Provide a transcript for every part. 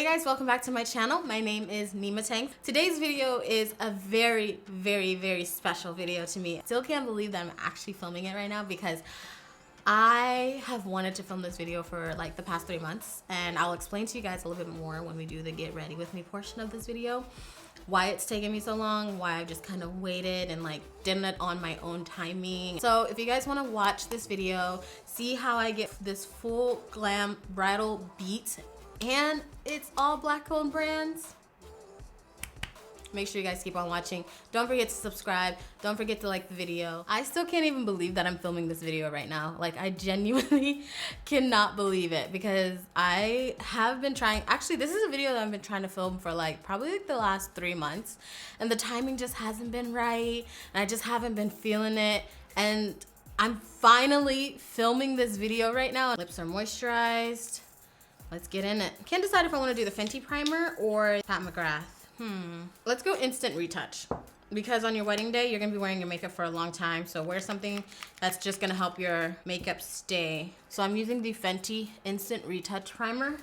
Hey guys, welcome back to my channel. My name is Nyma Tang. Today's video is a very special video to me. Still can't believe that I'm actually filming it right now because I have wanted to film this video for like the past 3 months, and I'll explain to you guys a little bit more when we do the get ready with me portion of this video. Why it's taken me so long, why I've just kind of waited and like done it on my own timing. So if you guys want to watch this video, see how I get this full glam bridal beat, and it's all black owned brands, make sure you guys keep on watching. Don't forget to subscribe. Don't forget to like the video. I still can't even believe that I'm filming this video right now. Like, I genuinely cannot believe it because I have been trying. Actually, this is a video that I've been trying to film for like probably like the last 3 months, and the timing just hasn't been right, and I just haven't been feeling it. And I'm finally filming this video right now. Lips are moisturized. Let's get in it. Can't decide if I want to do the Fenty primer or Pat McGrath. Let's go instant retouch, because on your wedding day, you're gonna be wearing your makeup for a long time. So wear something that's just gonna help your makeup stay. So I'm using the Fenty instant retouch primer.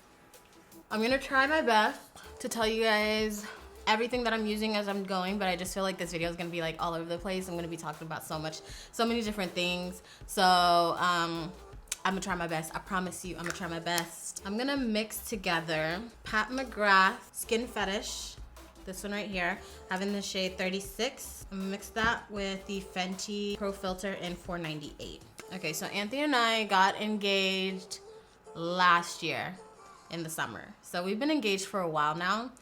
I'm gonna try my best to tell you guys everything that I'm using as I'm going, but I just feel like this video is gonna be like all over the place. I'm gonna be talking about so many different things. So I'm gonna try my best. I promise you, I'm gonna try my best. I'm gonna mix together Pat McGrath Skin Fetish, this one right here, having the shade 36. I'm gonna mix that with the Fenty Pro Filter in 498. Okay, so Anthony and I got engaged last year in the summer. So we've been engaged for a while now.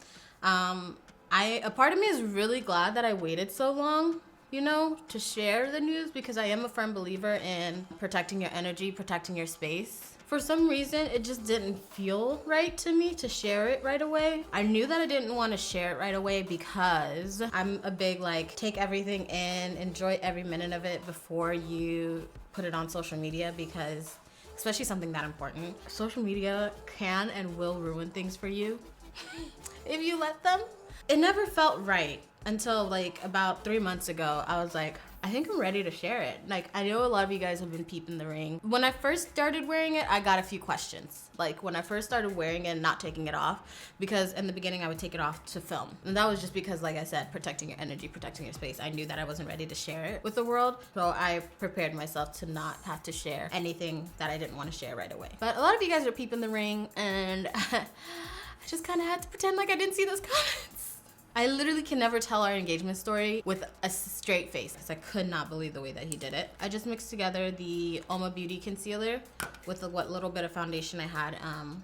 A part of me is really glad that I waited so long, you know, to share the news, because I am a firm believer in protecting your energy, protecting your space. For some reason, it just didn't feel right to me to share it right away. I knew that I didn't want to share it right away because I'm a big like take everything in, enjoy every minute of it before you put it on social media, because especially something that important, social media can and will ruin things for you if you let them. It never felt right until like about 3 months ago. I was like, I think I'm ready to share it. Like, I know a lot of you guys have been peeping the ring. When I first started wearing it, I got a few questions. Like, when I first started wearing it and not taking it off, because in the beginning I would take it off to film. And that was just because, like I said, protecting your energy, protecting your space. I knew that I wasn't ready to share it with the world. So I prepared myself to not have to share anything that I didn't want to share right away. But a lot of you guys are peeping the ring, and I just kind of had to pretend like I didn't see those comments. I literally can never tell our engagement story with a straight face because I could not believe the way that he did it. I just mixed together the Oma Beauty concealer with what little bit of foundation I had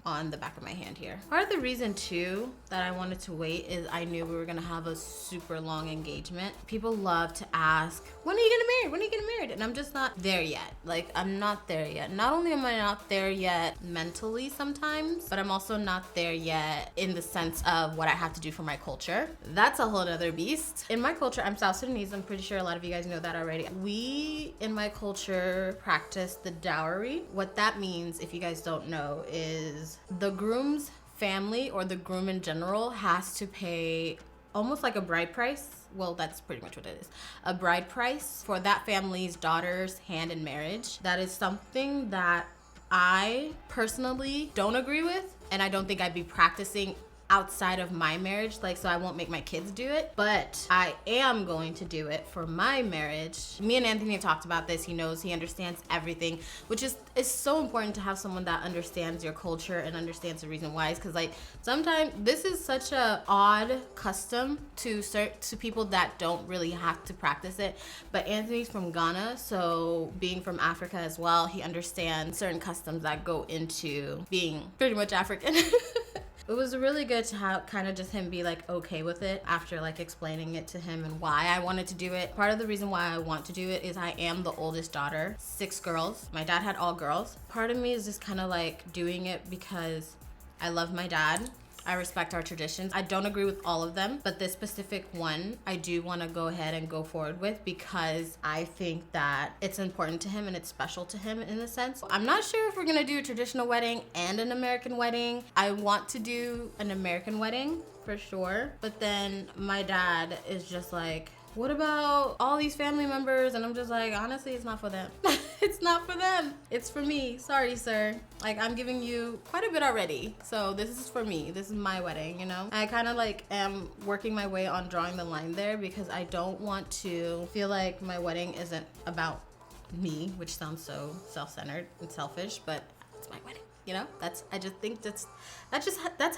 on the back of my hand here. Part of the reason too that I wanted to wait is I knew we were gonna have a super long engagement. People love to ask, when are you getting married? When are you getting married? And I'm just not there yet. Like, I'm not there yet. Not only am I not there yet mentally sometimes, but I'm also not there yet in the sense of what I have to do for my culture. That's a whole other beast. In my culture, I'm South Sudanese. I'm pretty sure a lot of you guys know that already. We, in my culture, practice the dowry. What that means, if you guys don't know, is the groom's family or the groom in general has to pay almost like a bride price. Well, that's pretty much what it is. A bride price for that family's daughter's hand in marriage. That is something that I personally don't agree with, and I don't think I'd be practicing outside of my marriage, like, so I won't make my kids do it, but I am going to do it for my marriage. Me and Anthony have talked about this. He knows, he understands everything, which is so important to have someone that understands your culture and understands the reason why. Because like sometimes this is such a odd custom to people that don't really have to practice it. But Anthony's from Ghana, so being from Africa as well, he understands certain customs that go into being pretty much African. It was really good to have kind of just him be like okay with it after like explaining it to him and why I wanted to do it. Part of the reason why I want to do it is I am the oldest daughter, 6 girls. My dad had all girls. Part of me is just kind of like doing it because I love my dad. I respect our traditions. I don't agree with all of them, but this specific one, I do want to go ahead and go forward with because I think that it's important to him and it's special to him in a sense. I'm not sure if we're going to do a traditional wedding and an American wedding. I want to do an American wedding for sure, but then my dad is just like, what about all these family members? And I'm just like, honestly, it's not for them. It's not for them. It's for me. Sorry, sir. Like, I'm giving you quite a bit already. So this is for me. This is my wedding, you know? I kind of like am working my way on drawing the line there because I don't want to feel like my wedding isn't about me, which sounds so self-centered and selfish, but it's my wedding. You know, I just think that's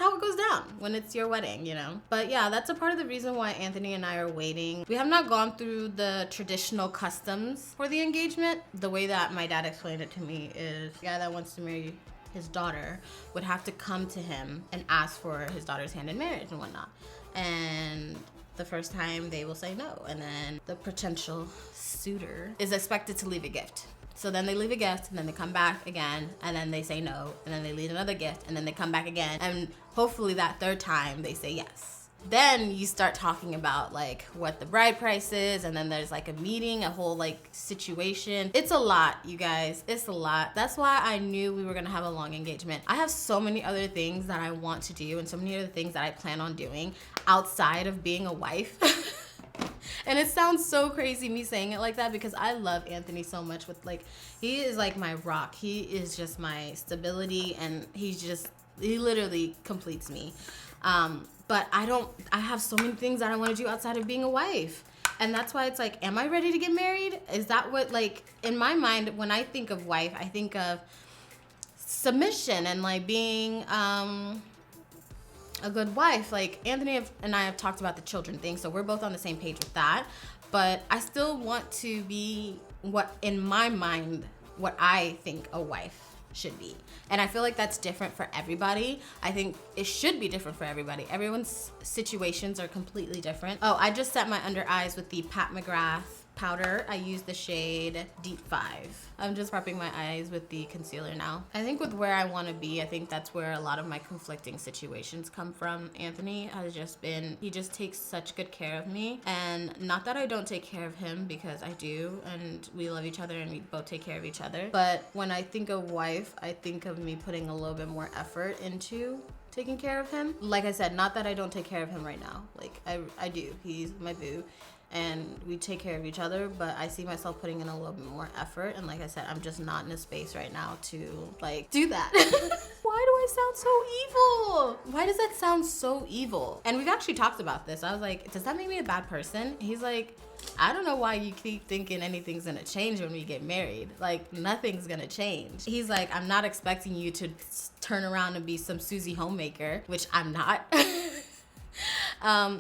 how it goes down when it's your wedding, you know. But yeah, that's a part of the reason why Anthony and I are waiting. We have not gone through the traditional customs for the engagement. The way that my dad explained it to me is the guy that wants to marry his daughter would have to come to him and ask for his daughter's hand in marriage and whatnot. And the first time they will say no, and then the potential suitor is expected to leave a gift. So then they leave a gift, and then they come back again, and then they say no, and then they leave another gift, and then they come back again, and hopefully that third time they say yes. Then you start talking about like what the bride price is, and then there's like a meeting, a whole like situation. It's a lot, you guys. It's a lot. That's why I knew we were gonna have a long engagement. I have so many other things that I want to do, and so many other things that I plan on doing outside of being a wife. And it sounds so crazy me saying it like that because I love Anthony so much. With like, he is like my rock. He is just my stability, and he literally completes me. But I have so many things that I want to do outside of being a wife. And that's why it's like, am I ready to get married? Is that what, like, in my mind, when I think of wife, I think of submission and like being, a good wife. Like, Anthony and I have talked about the children thing, so we're both on the same page with that. But I still want to be what, in my mind, what I think a wife should be. And I feel like that's different for everybody. I think it should be different for everybody. Everyone's situations are completely different. Oh, I just set my under eyes with the Pat McGrath powder. I use the shade Deep 5. I'm just prepping my eyes with the concealer now. I think with where I want to be, I think that's where a lot of my conflicting situations come from. Anthony has just been, he just takes such good care of me. And not that I don't take care of him, because I do, and we love each other and we both take care of each other. But when I think of wife, I think of me putting a little bit more effort into taking care of him. Like I said, not that I don't take care of him right now. Like, I do. He's my boo. And we take care of each other, but I see myself putting in a little bit more effort. And like I said, I'm just not in a space right now to like do that. Why do I sound so evil? Why does that sound so evil? And we've actually talked about this. I was like, does that make me a bad person? He's like, I don't know why you keep thinking anything's gonna change when we get married. Like, nothing's gonna change. He's like, I'm not expecting you to turn around and be some Susie homemaker, which I'm not.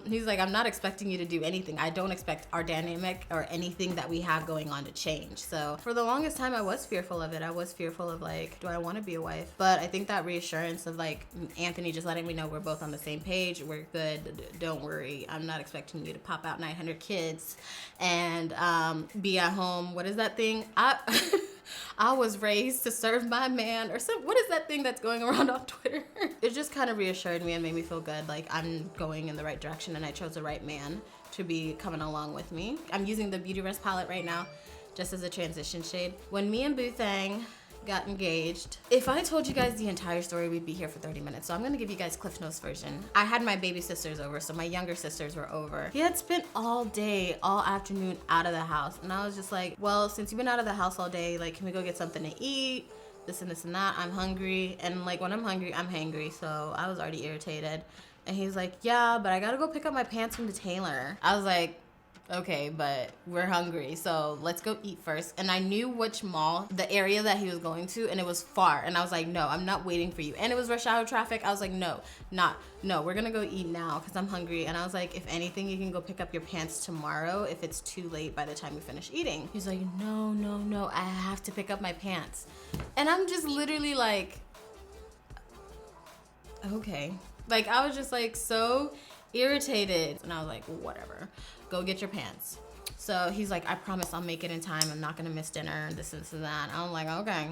He's like, I'm not expecting you to do anything. I don't expect our dynamic or anything that we have going on to change. So for the longest time, I was fearful of it. I was fearful of like, do I want to be a wife? But I think that reassurance of like Anthony just letting me know we're both on the same page, we're good, don't worry, I'm not expecting you to pop out 900 kids and be at home. What is that thing? I was raised to serve my man, or some, what is that thing that's going around on Twitter? It just kind of reassured me and made me feel good, like I'm going in the right direction and I chose the right man to be coming along with me. I'm using the Beauty Rest palette right now just as a transition shade. When me and Boo Thang got engaged, if I told you guys the entire story, we'd be here for 30 minutes. So I'm gonna give you guys Cliff Notes version. I had my baby sisters over, so my younger sisters were over. He had spent all day, all afternoon out of the house. And I was just like, well, since you've been out of the house all day, like, can we go get something to eat? This and this and that. I'm hungry. And like, when I'm hungry, I'm hangry. So I was already irritated. And he's like, yeah, but I gotta go pick up my pants from the tailor. I was like, okay, but we're hungry, so let's go eat first. And I knew which mall, the area that he was going to, and it was far. And I was like, no, I'm not waiting for you. And it was rush hour traffic. I was like, no, we're gonna go eat now because I'm hungry. And I was like, if anything, you can go pick up your pants tomorrow if it's too late by the time we finish eating. He's like, no, I have to pick up my pants. And I'm just literally like, okay. Like, I was just like so irritated. And I was like, whatever. Go get your pants. So he's like, I promise I'll make it in time. I'm not gonna miss dinner, this and that. I'm like, okay.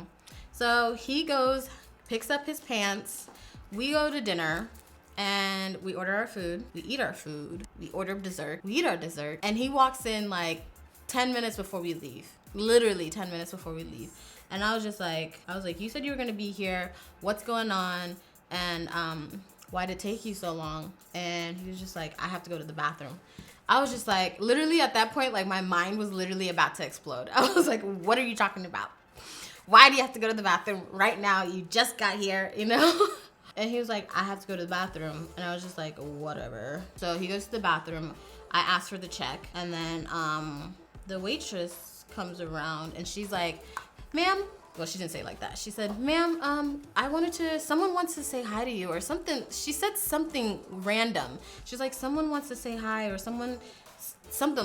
So he goes, picks up his pants. We go to dinner and we order our food. We eat our food. We order dessert. We eat our dessert. And he walks in like 10 minutes before we leave. Literally 10 minutes before we leave. And I was like, you said you were gonna be here. What's going on? And why did it take you so long? And he was just like, I have to go to the bathroom. I was just like, literally at that point, like my mind was literally about to explode. I was like, what are you talking about? Why do you have to go to the bathroom right now? You just got here, you know? And he was like, I have to go to the bathroom. And I was just like, whatever. So he goes to the bathroom. I asked for the check. And then the waitress comes around and she's like, ma'am. Well, she didn't say it like that. She said, ma'am, someone wants to say hi to you or something. She said something random. She's like, someone wants to say hi or something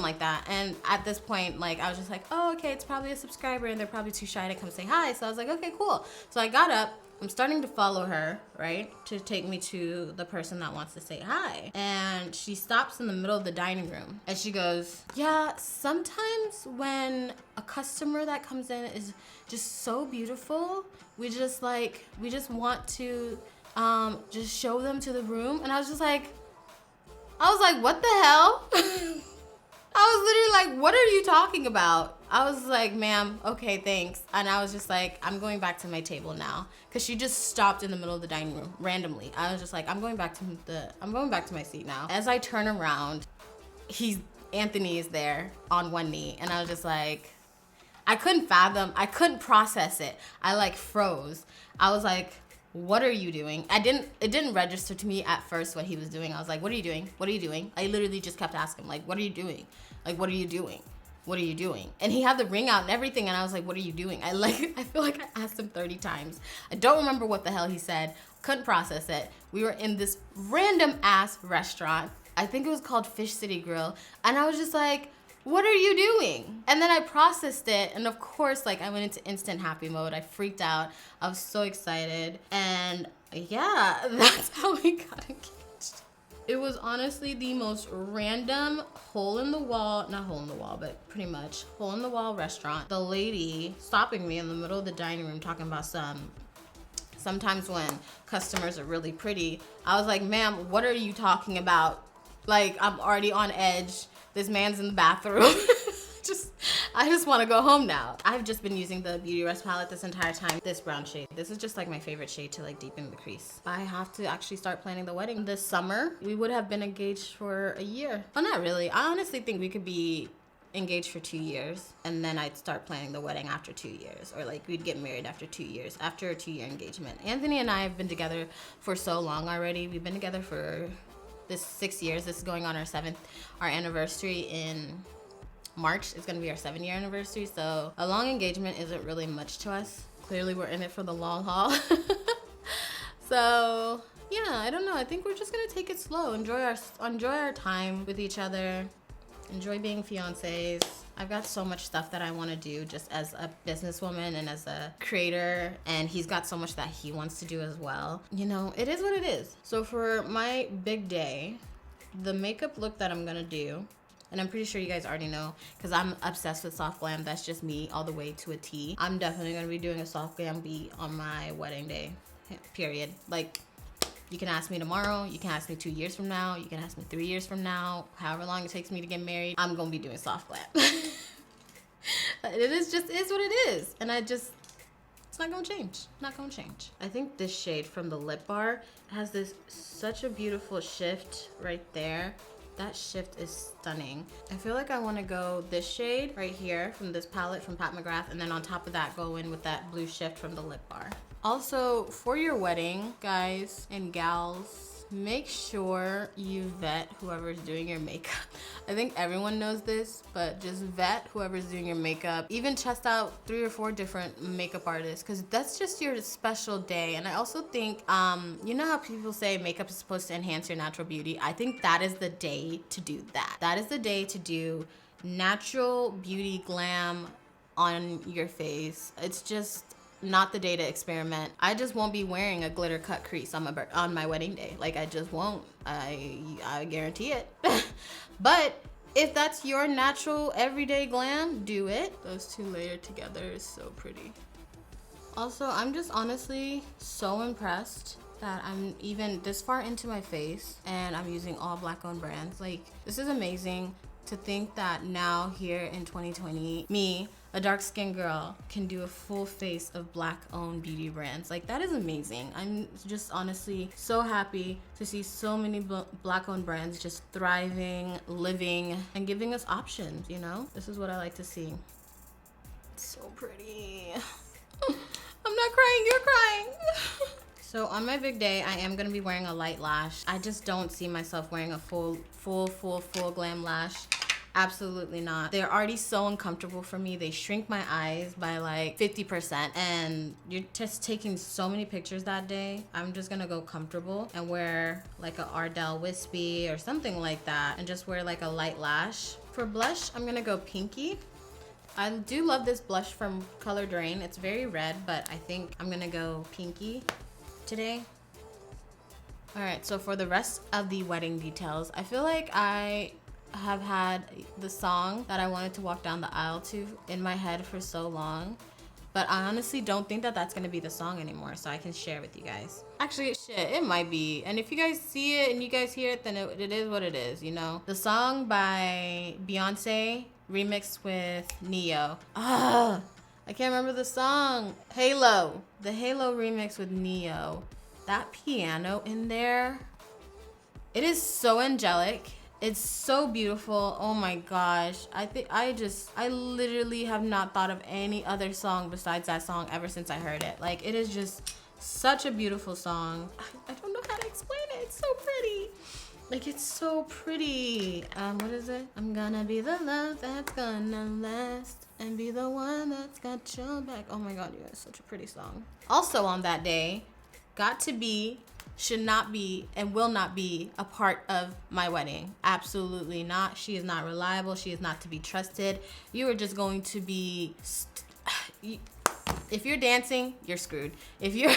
like that. And at this point, like, I was just like, oh, okay, it's probably a subscriber and they're probably too shy to come say hi. So I was like, okay, cool. So I got up. I'm starting to follow her, right, to take me to the person that wants to say hi. And she stops in the middle of the dining room. And she goes, yeah, sometimes when a customer that comes in is just so beautiful, we just want to just show them to the room. And I was like, what the hell? I was literally like, what are you talking about? I was like, ma'am, okay, thanks. And I was just like, I'm going back to my table now. Cause she just stopped in the middle of the dining room randomly. I was just like, I'm going back to my seat now. As I turn around, Anthony is there on one knee. And I was just like, I couldn't process it. I like froze. I was like, what are you doing? It didn't register to me at first what he was doing. I was like, what are you doing? What are you doing? I literally just kept asking, like, what are you doing? Like, what are you doing? What are you doing? And he had the ring out and everything, and I was like, what are you doing? I feel like I asked him 30 times. I don't remember what the hell he said. Couldn't process it. We were in this random ass restaurant. I think it was called Fish City Grill. And I was just like, what are you doing? And then I processed it, and of course, like, I went into instant happy mode. I freaked out. I was so excited. And yeah, that's how we got engaged. It was honestly the most random not hole in the wall, but pretty much hole in the wall restaurant. The lady stopping me in the middle of the dining room talking about sometimes when customers are really pretty. I was like, ma'am, what are you talking about? Like, I'm already on edge. This man's in the bathroom. I just want to go home now. I've just been using the Beauty Rest palette this entire time. This brown shade. This is just like my favorite shade to like deepen the crease. I have to actually start planning the wedding this summer. We would have been engaged for a year. Well, not really. I honestly think we could be engaged for 2 years and then I'd start planning the wedding after 2 years, or like we'd get married after 2 years, after a 2-year engagement. Anthony and I have been together for so long already. We've been together for this 6 years. This is going on our anniversary in March. Is gonna be our 7-year anniversary, so a long engagement isn't really much to us. Clearly we're in it for the long haul. So yeah, I don't know. I think we're just gonna take it slow, enjoy our time with each other, enjoy being fiancés. I've got so much stuff that I want to do just as a businesswoman and as a creator, and he's got so much that he wants to do as well. You know, it is what it is. So for my big day, the makeup look that I'm gonna do, and I'm pretty sure you guys already know because I'm obsessed with soft glam. That's just me all the way to a T. I'm definitely gonna be doing a soft glam beat on my wedding day, period. Like, you can ask me tomorrow, you can ask me 2 years from now, you can ask me 3 years from now, however long it takes me to get married, I'm gonna be doing soft glam. It is what it is. And it's not gonna change, not gonna change. I think this shade from the lip bar has such a beautiful shift right there. That shift is stunning. I feel like I wanna go this shade right here from this palette from Pat McGrath, and then on top of that, go in with that blue shift from the lip bar. Also, for your wedding, guys and gals, make sure you vet whoever's doing your makeup. I think everyone knows this, but just vet whoever's doing your makeup. Even test out 3 or 4 different makeup artists, because that's just your special day. And I also think, you know how people say makeup is supposed to enhance your natural beauty? I think that is the day to do that. That is the day to do natural beauty glam on your face. It's just not the day to experiment. I just won't be wearing a glitter cut crease on my wedding day. Like, I just won't. I guarantee it. But if that's your natural everyday glam, do it. Those 2 layered together is so pretty. Also, I'm just honestly so impressed that I'm even this far into my face and I'm using all Black owned brands. Like, this is amazing to think that now here in 2020, me, a dark-skinned girl can do a full face of Black-owned beauty brands. Like, that is amazing. I'm just honestly so happy to see so many Black-owned brands just thriving, living, and giving us options, you know? This is what I like to see. It's so pretty. I'm not crying, you're crying. So on my big day, I am gonna be wearing a light lash. I just don't see myself wearing a full glam lash. Absolutely not. They're already so uncomfortable for me. They shrink my eyes by like 50%, and you're just taking so many pictures that day. I'm just gonna go comfortable and wear like a Ardell wispy or something like that, and just wear like a light lash. For blush, I'm gonna go pinky. I do love this blush from Color Drain. It's very red, but I think I'm gonna go pinky today. All right, so for the rest of the wedding details, I feel like I have had the song that I wanted to walk down the aisle to in my head for so long, but I honestly don't think that that's gonna be the song anymore, so I can share with you guys. Actually, shit, it might be. And if you guys see it and you guys hear it, then it is what it is, you know? The song by Beyonce remixed with Neo. I can't remember the song. Halo. The Halo remix with Neo. That piano in there, it is so angelic. It's so beautiful. Oh my gosh. I literally have not thought of any other song besides that song ever since I heard it. Like, it is just such a beautiful song. I don't know how to explain it. It's so pretty. Like, it's so pretty. What is it? I'm gonna be the love that's gonna last and be the one that's got your back. Oh my God, you guys, such a pretty song. Also on that day, got to be, should not be, and will not be a part of my wedding. Absolutely not. She is not reliable. She is not to be trusted. You are just going to be, if you're dancing, you're screwed. If you're,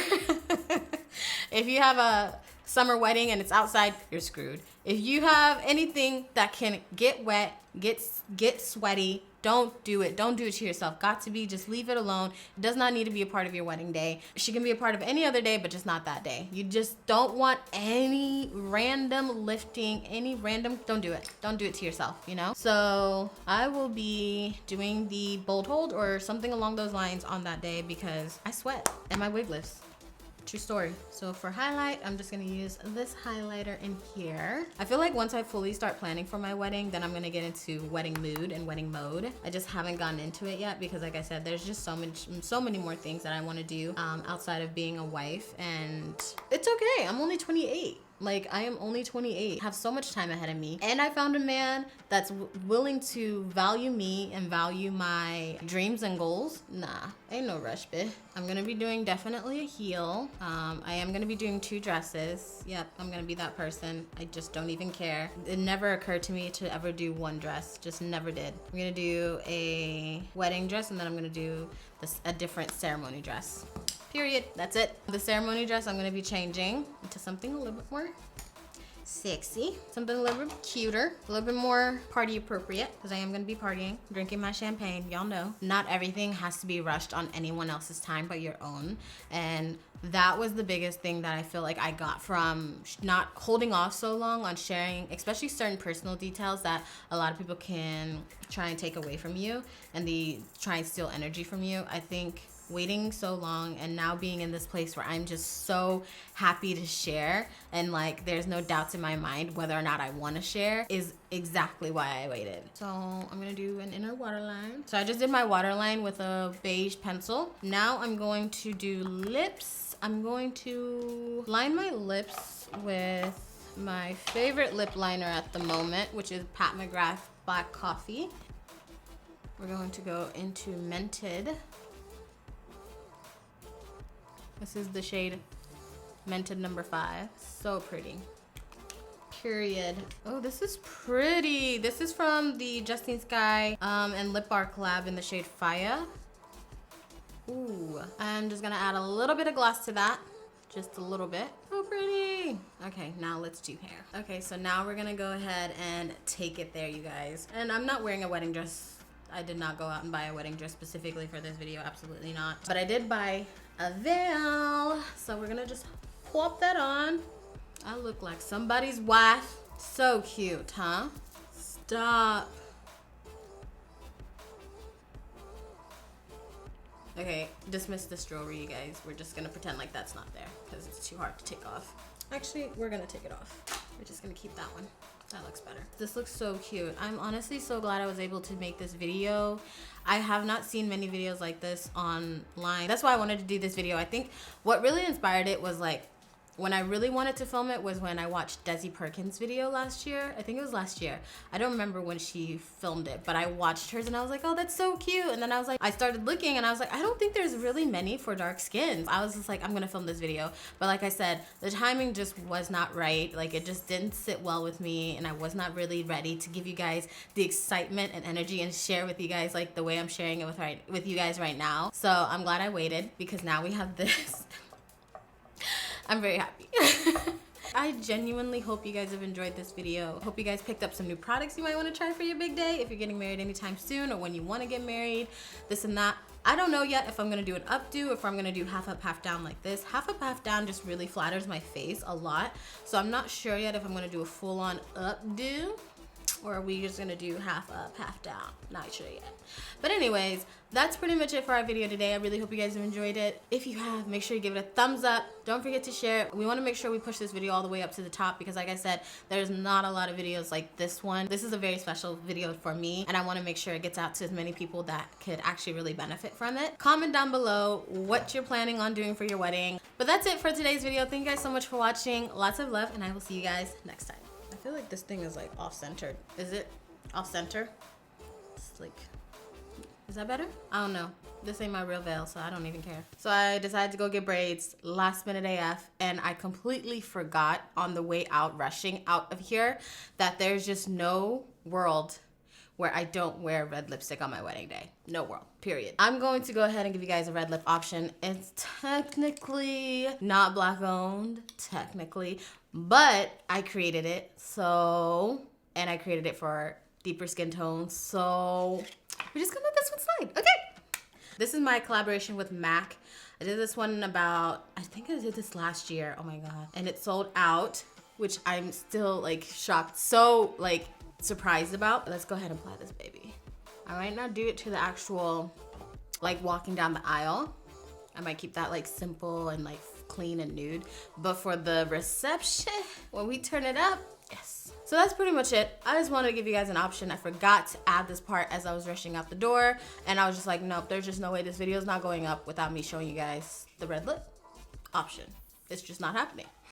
if you have a summer wedding and it's outside, you're screwed. If you have anything that can get wet, get sweaty, don't do it. Don't do it to yourself. Got to be, just leave it alone. It does not need to be a part of your wedding day. She can be a part of any other day, but just not that day. You just don't want any random lifting, don't do it. Don't do it to yourself, you know? So I will be doing the bold hold or something along those lines on that day because I sweat and my wig lifts. True story. So for highlight, I'm just gonna use this highlighter in here. I feel like once I fully start planning for my wedding, then I'm gonna get into wedding mood and wedding mode. I just haven't gotten into it yet because, like I said, there's just so many more things that I want to do outside of being a wife, and it's okay. I'm only 28. Like, I am only 28, have so much time ahead of me. And I found a man that's willing to value me and value my dreams and goals. Nah, ain't no rush, bitch. I'm gonna be doing definitely a heel. I am gonna be doing 2 dresses. Yep, I'm gonna be that person. I just don't even care. It never occurred to me to ever do 1 dress, just never did. I'm gonna do a wedding dress and then I'm gonna do a different ceremony dress. Period. That's it. The ceremony dress I'm gonna be changing into something a little bit more sexy, something a little bit cuter, a little bit more party appropriate, because I am gonna be partying, drinking my champagne. Y'all know, not everything has to be rushed on anyone else's time but your own. And that was the biggest thing that I feel like I got from not holding off so long on sharing, especially certain personal details that a lot of people can try and take away from you and try and steal energy from you. I think waiting so long and now being in this place where I'm just so happy to share, and like there's no doubts in my mind whether or not I want to share, is exactly why I waited. So I'm gonna do an inner waterline. So I just did my waterline with a beige pencil. Now I'm going to do lips. I'm going to line my lips with my favorite lip liner at the moment, which is Pat McGrath Black Coffee. We're going to go into Mented. This is the shade Mented number 5. So pretty. Period. Oh, this is pretty. This is from the Justine Skye and Lip Bar collab in the shade Fire. Ooh. I'm just gonna add a little bit of gloss to that. Just a little bit. So pretty. Okay, now let's do hair. Okay, so now we're gonna go ahead and take it there, you guys. And I'm not wearing a wedding dress. I did not go out and buy a wedding dress specifically for this video, absolutely not. But I did buy a veil, so we're gonna just plop that on. I look like somebody's wife. So cute, huh? Stop. Okay, dismiss this jewelry, you guys. We're just gonna pretend like that's not there because it's too hard to take off. Actually, we're gonna take it off. We're just gonna keep that one. That looks better. This looks so cute. I'm honestly so glad I was able to make this video. I have not seen many videos like this online. That's why I wanted to do this video. I think what really inspired it was like, when I really wanted to film it was when I watched Desi Perkins' video last year. I think it was last year. I don't remember when she filmed it, but I watched hers and I was like, oh, that's so cute. And then I was like, I started looking and I was like, I don't think there's really many for dark skins. I was just like, I'm gonna film this video. But like I said, the timing just was not right. Like it just didn't sit well with me and I was not really ready to give you guys the excitement and energy and share with you guys like the way I'm sharing it with you guys right now. So I'm glad I waited because now we have this. I'm very happy. I genuinely hope you guys have enjoyed this video. Hope you guys picked up some new products you might want to try for your big day if you're getting married anytime soon or when you want to get married, this and that. I don't know yet if I'm gonna do an updo or if I'm gonna do half up, half down like this. Half up, half down just really flatters my face a lot. So I'm not sure yet if I'm gonna do a full-on updo or are we just gonna do half up, half down? Not sure yet. But anyways, that's pretty much it for our video today. I really hope you guys have enjoyed it. If you have, make sure you give it a thumbs up. Don't forget to share it. We wanna make sure we push this video all the way up to the top because like I said, there's not a lot of videos like this one. This is a very special video for me and I wanna make sure it gets out to as many people that could actually really benefit from it. Comment down below what you're planning on doing for your wedding. But that's it for today's video. Thank you guys so much for watching. Lots of love and I will see you guys next time. I feel like this thing is like off-centered. Is it off-center? It's like, is that better? I don't know. This ain't my real veil, so I don't even care. So I decided to go get braids last minute AF, and I completely forgot on the way out, rushing out of here, that there's just no world where I don't wear red lipstick on my wedding day. No world, period. I'm going to go ahead and give you guys a red lip option. It's technically not black owned, technically, but I created it, so, and I created it for deeper skin tones, so we're just gonna let this one slide, okay? This is my collaboration with MAC. I did this one about, I think I did this last year, oh my God. And it sold out, which I'm still like shocked, so like surprised about. Let's go ahead and apply this baby. I might not do it to the actual, like walking down the aisle. I might keep that like simple and like clean and nude. But for the reception, when we turn it up, yes. So that's pretty much it. I just wanted to give you guys an option. I forgot to add this part as I was rushing out the door. And I was just like, nope, there's just no way this video is not going up without me showing you guys the red lip option. It's just not happening.